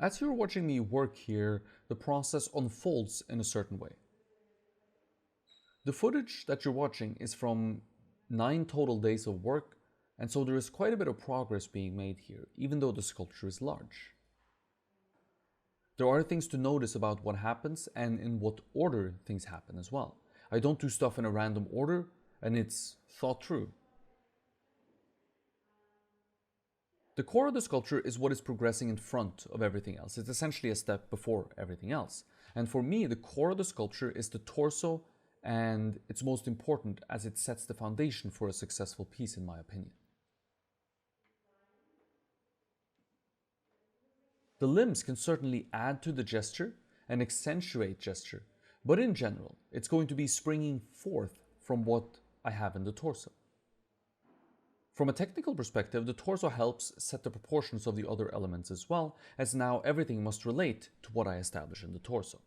As you're watching me work here, the process unfolds in a certain way. The footage that you're watching is from 9 total days of work, and so there is quite a bit of progress being made here, even though the sculpture is large. There are things to notice about what happens and in what order things happen as well. I don't do stuff in a random order, and it's thought through. The core of the sculpture is what is progressing in front of everything else. It's essentially a step before everything else. And for me, the core of the sculpture is the torso, and it's most important as it sets the foundation for a successful piece, in my opinion. The limbs can certainly add to the gesture and accentuate gesture, but in general, it's going to be springing forth from what I have in the torso. From a technical perspective, the torso helps set the proportions of the other elements as well, as now everything must relate to what I establish in the torso.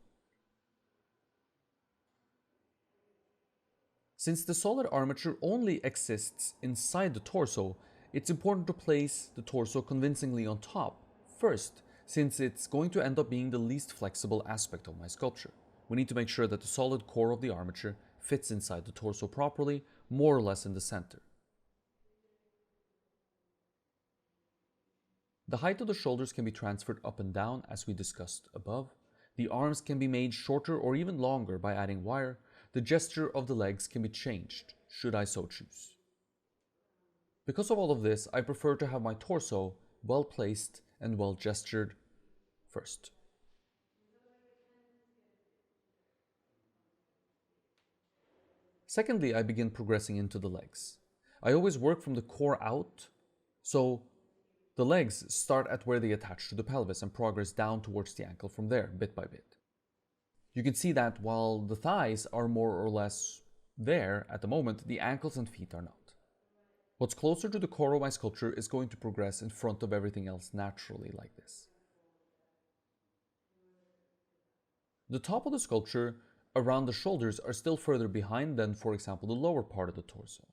Since the solid armature only exists inside the torso, it's important to place the torso convincingly on top first, since it's going to end up being the least flexible aspect of my sculpture. We need to make sure that the solid core of the armature fits inside the torso properly, more or less in the center. The height of the shoulders can be transferred up and down as we discussed above. The arms can be made shorter or even longer by adding wire. The gesture of the legs can be changed, should I so choose. Because of all of this, I prefer to have my torso well placed and well gestured first. Secondly, I begin progressing into the legs. I always work from the core out, so the legs start at where they attach to the pelvis and progress down towards the ankle from there, bit by bit. You can see that while the thighs are more or less there at the moment, the ankles and feet are not. What's closer to the core of my sculpture is going to progress in front of everything else naturally like this. The top of the sculpture around the shoulders are still further behind than, for example, the lower part of the torso.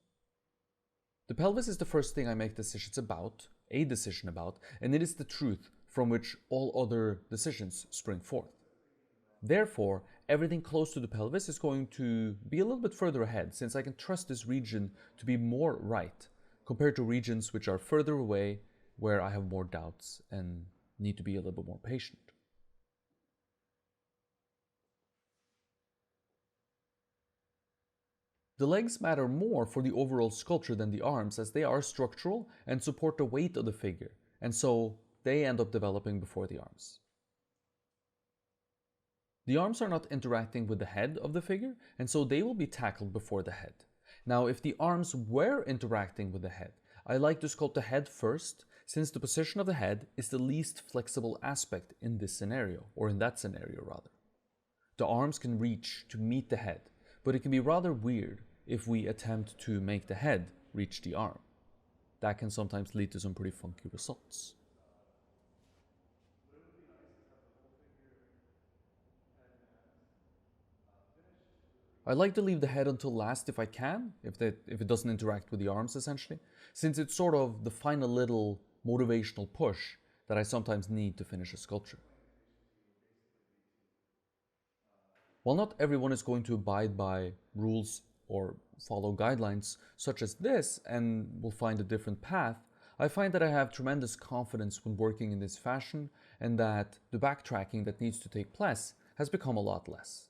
The pelvis is the first thing I make decision about, and it is the truth from which all other decisions spring forth. Therefore, everything close to the pelvis is going to be a little bit further ahead, since I can trust this region to be more right, compared to regions which are further away, where I have more doubts and need to be a little bit more patient. The legs matter more for the overall sculpture than the arms, as they are structural and support the weight of the figure, and so they end up developing before the arms. The arms are not interacting with the head of the figure, and so they will be tackled before the head. Now, if the arms were interacting with the head, I like to sculpt the head first, since the position of the head is the least flexible aspect in this scenario, or in that scenario rather. The arms can reach to meet the head, but it can be rather weird if we attempt to make the head reach the arm. That can sometimes lead to some pretty funky results. I like to leave the head until last if I can, if it doesn't interact with the arms essentially, since it's sort of the final little motivational push that I sometimes need to finish a sculpture. While not everyone is going to abide by rules or follow guidelines such as this and will find a different path, I find that I have tremendous confidence when working in this fashion, and that the backtracking that needs to take place has become a lot less.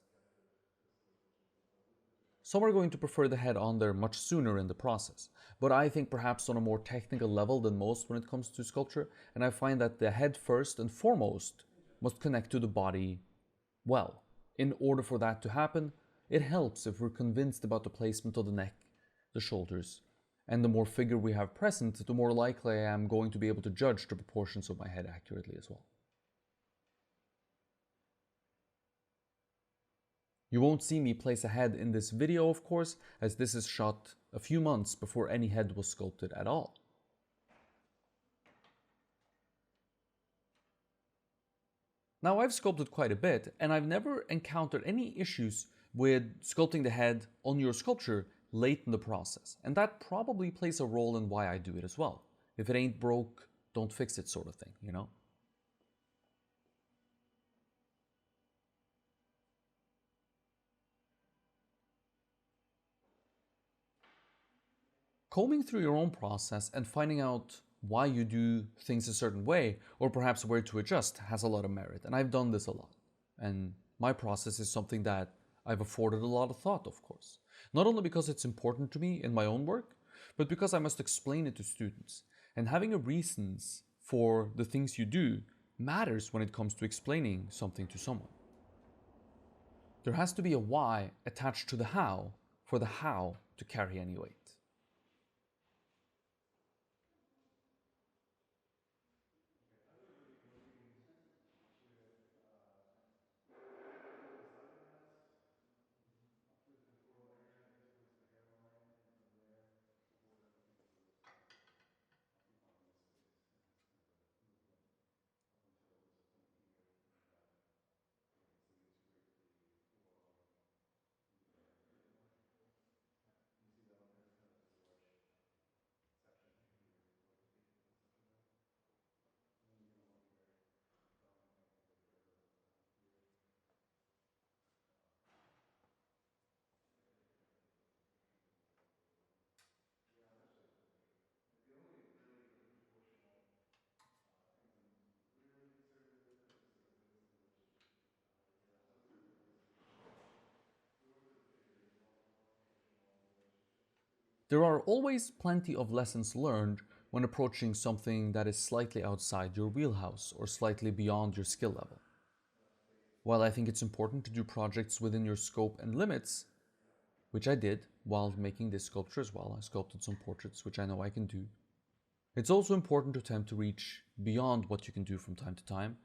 Some are going to prefer the head on there much sooner in the process, but I think perhaps on a more technical level than most when it comes to sculpture, and I find that the head first and foremost must connect to the body well. In order for that to happen, it helps if we're convinced about the placement of the neck, the shoulders, and the more figure we have present, the more likely I am going to be able to judge the proportions of my head accurately as well. You won't see me place a head in this video, of course, as this is shot a few months before any head was sculpted at all. Now, I've sculpted quite a bit, and I've never encountered any issues with sculpting the head on your sculpture late in the process, and that probably plays a role in why I do it as well. If it ain't broke, don't fix it sort of thing, you know? Combing through your own process and finding out why you do things a certain way, or perhaps where to adjust, has a lot of merit. And I've done this a lot. And my process is something that I've afforded a lot of thought, of course. Not only because it's important to me in my own work, but because I must explain it to students. And having a reasons for the things you do matters when it comes to explaining something to someone. There has to be a why attached to the how for the how to carry any weight. There are always plenty of lessons learned when approaching something that is slightly outside your wheelhouse or slightly beyond your skill level. While I think it's important to do projects within your scope and limits, which I did while making this sculpture as well, I sculpted some portraits, which I know I can do. It's also important to attempt to reach beyond what you can do from time to time,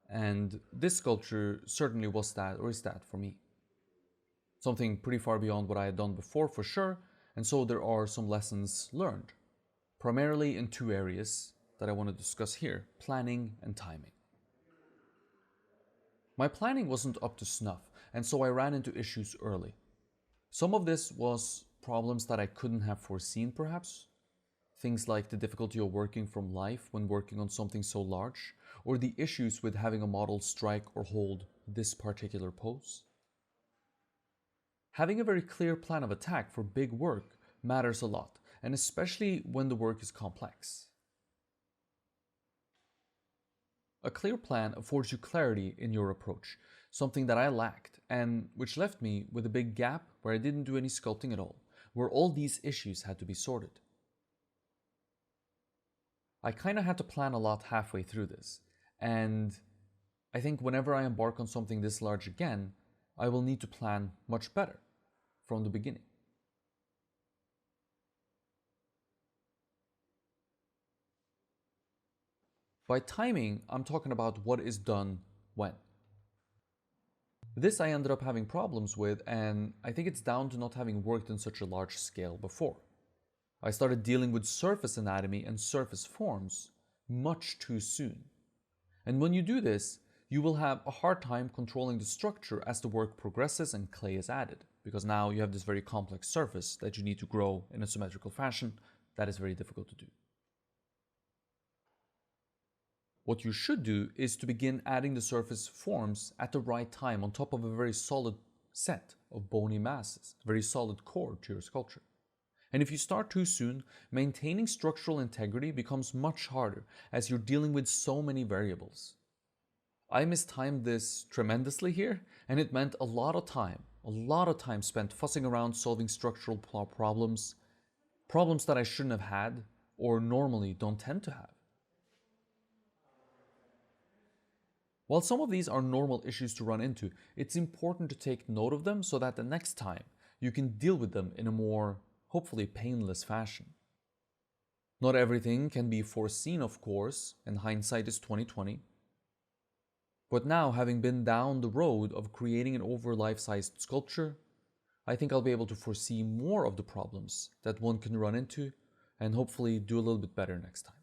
and this sculpture certainly was that, or is that, for me. Something pretty far beyond what I had done before, for sure, and so there are some lessons learned, primarily in two areas that I want to discuss here: planning and timing. My planning wasn't up to snuff, and so I ran into issues early. Some of this was problems that I couldn't have foreseen, perhaps. Things like the difficulty of working from life when working on something so large, or the issues with having a model strike or hold this particular pose. Having a very clear plan of attack for big work matters a lot, and especially when the work is complex. A clear plan affords you clarity in your approach, something that I lacked, and which left me with a big gap where I didn't do any sculpting at all, where all these issues had to be sorted. I kind of had to plan a lot halfway through this, and I think whenever I embark on something this large again, I will need to plan much better from the beginning. By timing, I'm talking about what is done when. This I ended up having problems with, and I think it's down to not having worked on such a large scale before. I started dealing with surface anatomy and surface forms much too soon. And when you do this, you will have a hard time controlling the structure as the work progresses and clay is added, because now you have this very complex surface that you need to grow in a symmetrical fashion. That is very difficult to do. What you should do is to begin adding the surface forms at the right time on top of a very solid set of bony masses, a very solid core to your sculpture. And if you start too soon, maintaining structural integrity becomes much harder as you're dealing with so many variables. I mistimed this tremendously here, and it meant a lot of time spent fussing around solving structural problems that I shouldn't have had or normally don't tend to have. While some of these are normal issues to run into, it's important to take note of them so that the next time you can deal with them in a more, hopefully, painless fashion. Not everything can be foreseen, of course, and hindsight is 20/20. But now, having been down the road of creating an over life-sized sculpture, I think I'll be able to foresee more of the problems that one can run into and hopefully do a little bit better next time.